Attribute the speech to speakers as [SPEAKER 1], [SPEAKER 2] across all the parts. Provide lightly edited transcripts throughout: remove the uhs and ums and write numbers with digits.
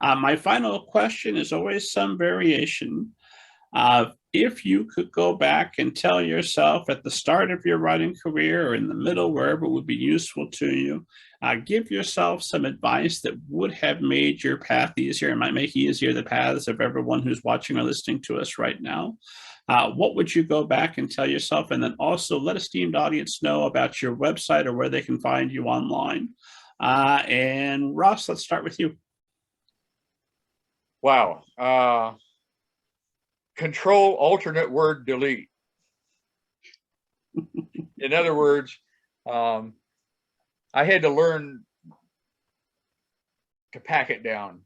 [SPEAKER 1] My final question is always some variation. If you could go back and tell yourself at the start of your writing career or in the middle, wherever it would be useful to you, give yourself some advice that would have made your path easier and might make easier the paths of everyone who's watching or listening to us right now. What would you go back and tell yourself? And then also let esteemed audience know about your website or where they can find you online. And Ross, let's start with you.
[SPEAKER 2] Wow. Control, alternate word, delete. In other words, I had to learn to pack it down.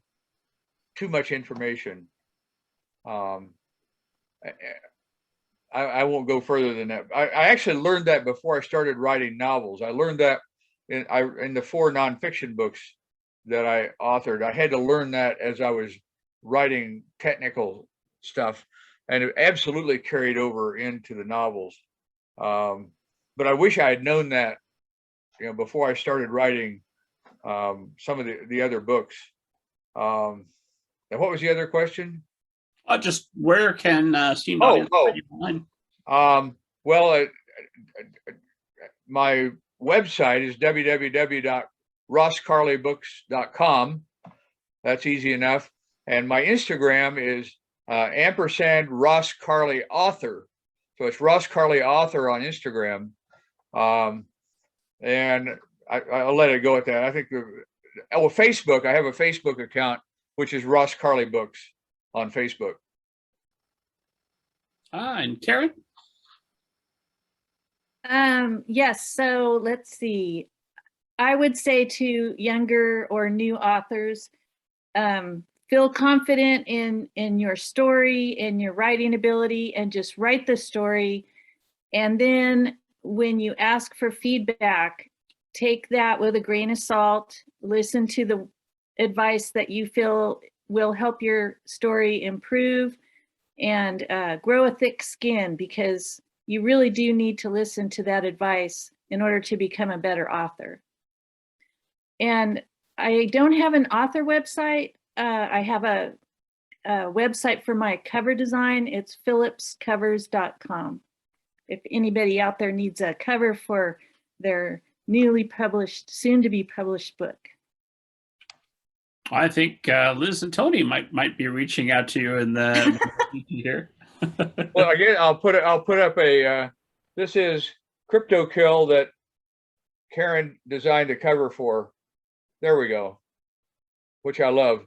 [SPEAKER 2] Too much information. I won't go further than that. I actually learned that before I started writing novels. I learned that in the 4 nonfiction books that I authored. I had to learn that as I was writing technical stuff, and it absolutely carried over into the novels. But I wish I had known that, before I started writing some of the other books. And what was the other question?
[SPEAKER 1] Just where can esteemed audience find you online?
[SPEAKER 2] Well, my website is www.rosscarleybooks.com. That's easy enough. And my Instagram is & Ross Carley Author. So it's Ross Carley Author on Instagram. And I'll let it go at that. I think Facebook, I have a Facebook account, which is Ross Carley Books on Facebook.
[SPEAKER 1] And Karen?
[SPEAKER 3] Yes, so let's see. I would say to younger or new authors, feel confident in your story, in your writing ability, and just write the story. And then when you ask for feedback, take that with a grain of salt, listen to the advice that you feel will help your story improve, and grow a thick skin, because you really do need to listen to that advice in order to become a better author. And I don't have an author website. I have a website for my cover design. It's phillipscovers.com. If anybody out there needs a cover for their newly published, soon to be published book.
[SPEAKER 1] I think Liz and Tony might be reaching out to you in the future.
[SPEAKER 2] Well, again, I'll put up a this is Crypto Kill that Karen designed a cover for. There we go, which I love.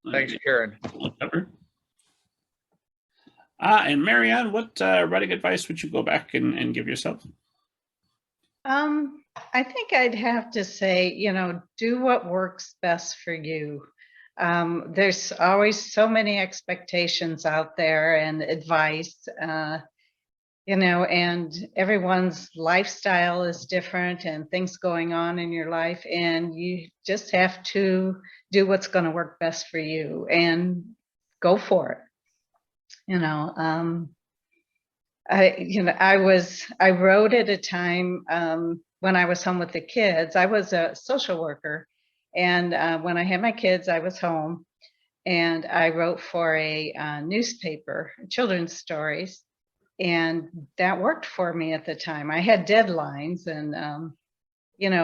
[SPEAKER 2] Thanks, Karen.
[SPEAKER 1] And Marianne, what writing advice would you go back and give yourself?
[SPEAKER 4] I think I'd have to say, do what works best for you. There's always so many expectations out there and advice, and everyone's lifestyle is different and things going on in your life, and you just have to do what's going to work best for you and go for it. I wrote at a time when I was home with the kids. I was a social worker, and when I had my kids, I was home, and I wrote for a newspaper, children's stories, and that worked for me at the time. I had deadlines, and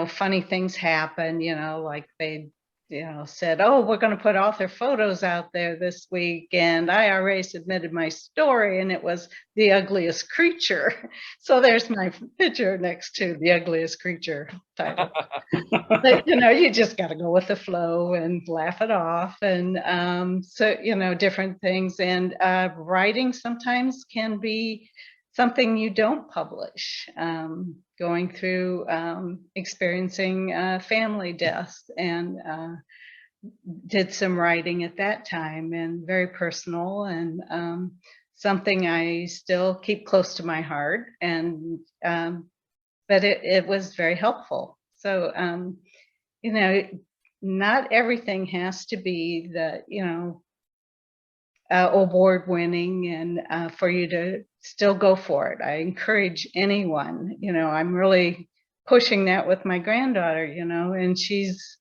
[SPEAKER 4] funny things happen. Like they said, oh, we're going to put author photos out there this week, and I already submitted my story, and it was The Ugliest Creature. So there's my picture next to The Ugliest Creature title. But you just got to go with the flow and laugh it off, and so different things. And writing sometimes can be something you don't publish. Going through experiencing family deaths, and did some writing at that time, and very personal, and something I still keep close to my heart, and but it was very helpful. So not everything has to be the award winning, and for you to still go for it. I encourage anyone. I'm really pushing that with my granddaughter, and she's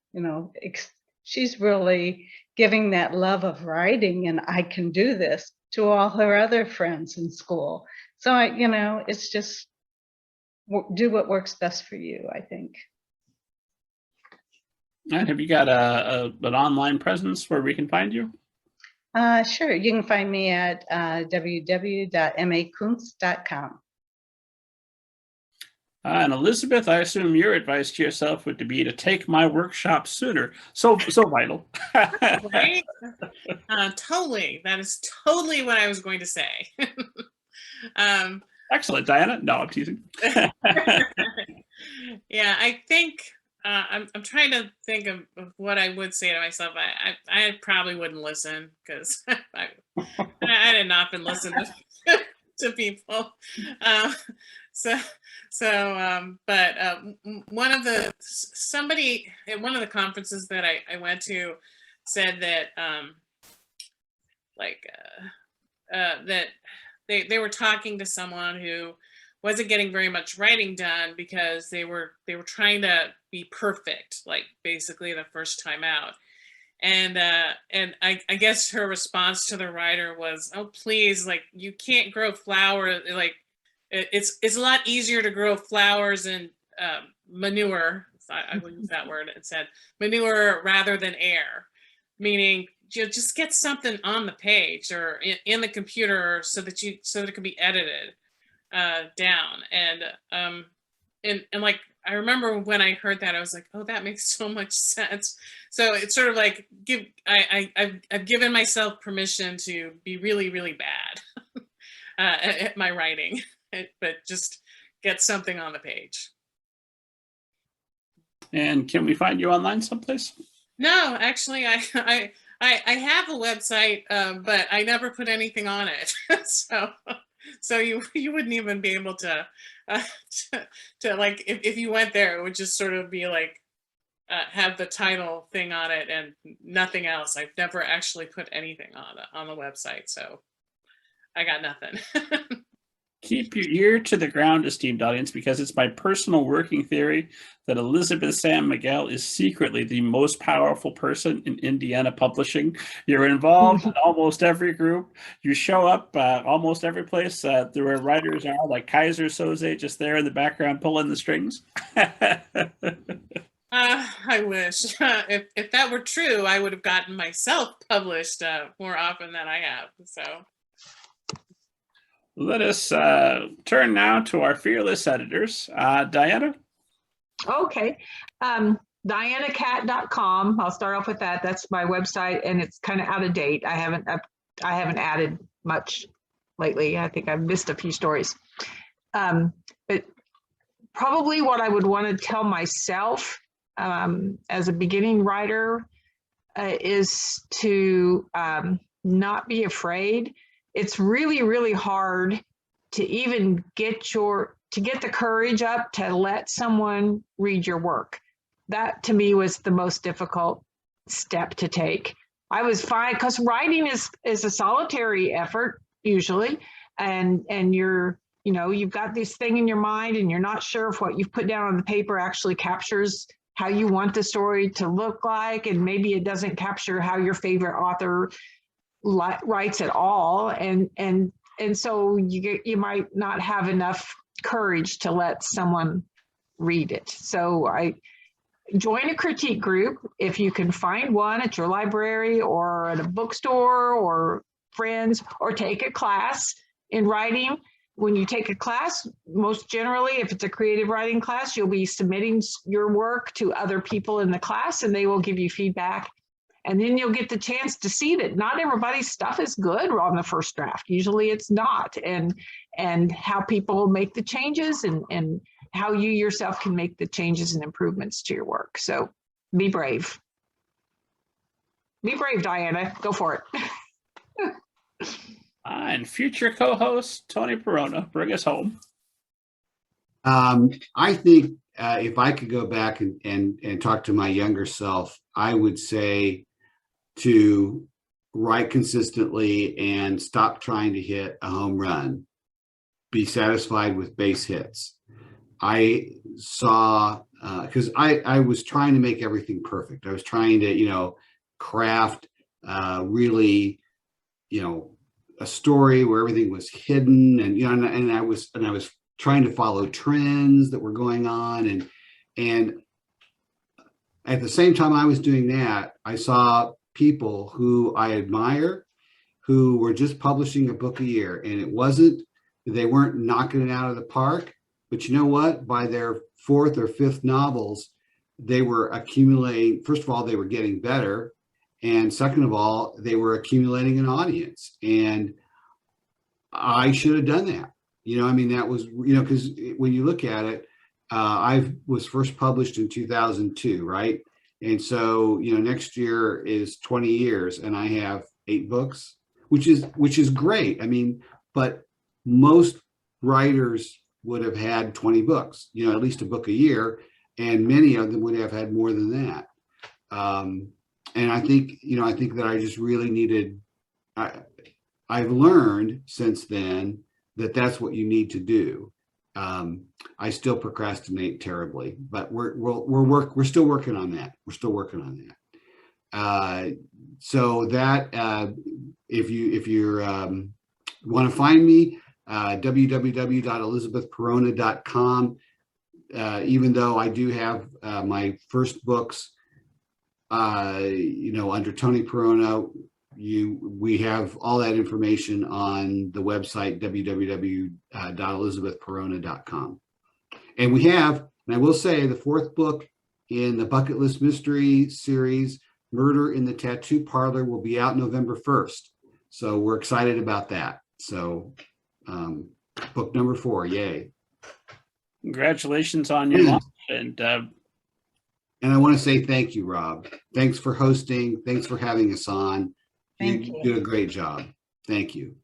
[SPEAKER 4] she's really giving that love of writing and I can do this to all her other friends in school. So it's just do what works best for you, I think.
[SPEAKER 1] And have you got an online presence where we can find you?
[SPEAKER 4] Sure. You can find me at www.makuntz.com.
[SPEAKER 1] And Elizabeth, I assume your advice to yourself would be to take my workshop sooner. So vital.
[SPEAKER 5] Right? Totally. That is totally what I was going to say.
[SPEAKER 1] Excellent, Diana. No, I'm teasing.
[SPEAKER 5] Yeah, I think I'm trying to think of what I would say to myself. I probably wouldn't listen because I had not been listening to people. But one of somebody at one of the conferences that I went to said that that they were talking to someone who wasn't getting very much writing done because they were trying to be perfect, like basically the first time out. And I guess her response to the writer was, "Oh, please, like you can't grow flowers. Like it's a lot easier to grow flowers and manure." I will use that word. It said manure rather than air, meaning you just get something on the page or in the computer so that it can be edited down. And like I remember when I heard that, I was like, oh, that makes so much sense. So it's sort of like I've given myself permission to be really, really bad at my writing, but just get something on the page.
[SPEAKER 1] And can we find you online someplace?
[SPEAKER 5] No, actually, I have a website, but I never put anything on it. So you wouldn't even be able to like if you went there, it would just sort of be like have the title thing on it and nothing else. I've never actually put anything on the website, so I got nothing.
[SPEAKER 1] Keep your ear to the ground, esteemed audience, because it's my personal working theory that Elizabeth Sam Miguel is secretly the most powerful person in Indiana publishing. You're involved in almost every group. You show up almost every place where writers are, like Kaiser Soze, just there in the background pulling the strings.
[SPEAKER 5] I wish. If that were true, I would have gotten myself published more often than I have. So.
[SPEAKER 1] Let us turn now to our fearless editors. Diana?
[SPEAKER 6] Okay. DianaCat.com. I'll start off with that. That's my website, and it's kind of out of date. I haven't added much lately. I think I've missed a few stories. But probably what I would want to tell myself as a beginning writer is to not be afraid. It's really, really hard to even get the courage up to let someone read your work. That to me was the most difficult step to take. I was fine because writing is a solitary effort usually, and you've got this thing in your mind and you're not sure if what you've put down on the paper actually captures how you want the story to look like, and maybe it doesn't capture how your favorite author writes at all, and so you might not have enough courage to let someone read it. So I join a critique group if you can find one at your library or at a bookstore or friends, or take a class in writing. When you take a class, most generally, if it's a creative writing class, you'll be submitting your work to other people in the class and they will give you feedback. And then you'll get the chance to see that not everybody's stuff is good on the first draft. Usually it's not, and how people make the changes and how you yourself can make the changes and improvements to your work. So be brave. Be brave, Diana. Go for it.
[SPEAKER 1] And future co-host Tony Perona, bring us home.
[SPEAKER 7] I think if I could go back and talk to my younger self, I would say to write consistently and stop trying to hit a home run. Be satisfied with base hits. I saw, because I was trying to make everything perfect. I was trying to, craft really, a story where everything was hidden, and I was trying to follow trends that were going on, and at the same time I was doing that, I saw people who I admire who were just publishing a book a year, and they weren't knocking it out of the park, but you know what? By their fourth or fifth novels, they were accumulating. First of all, they were getting better, and second of all, they were accumulating an audience. And I should have done that. That was, because when you look at it, I was first published in 2002, right? And so, next year is 20 years, and I have 8 books, which is great. But most writers would have had 20 books, at least a book a year, and many of them would have had more than that. And I think that I just really needed. I've learned since then that that's what you need to do. I still procrastinate terribly, but we're still working on that. We're still working on that. So that if you want to find me, www.elizabethperona.com. Even though I do have my first books, under Tony Perona, we have all that information on the website www.elizabethperona.com. And I will say, the 4th book in the Bucket List Mystery series, Murder in the Tattoo Parlor, will be out November 1st. So we're excited about that. So book number 4, yay.
[SPEAKER 1] Congratulations on your launch. And
[SPEAKER 7] I want to say thank you, Rob. Thanks for hosting. Thanks for having us on.
[SPEAKER 4] Thank
[SPEAKER 7] You
[SPEAKER 4] you.
[SPEAKER 7] did a great job. Thank you.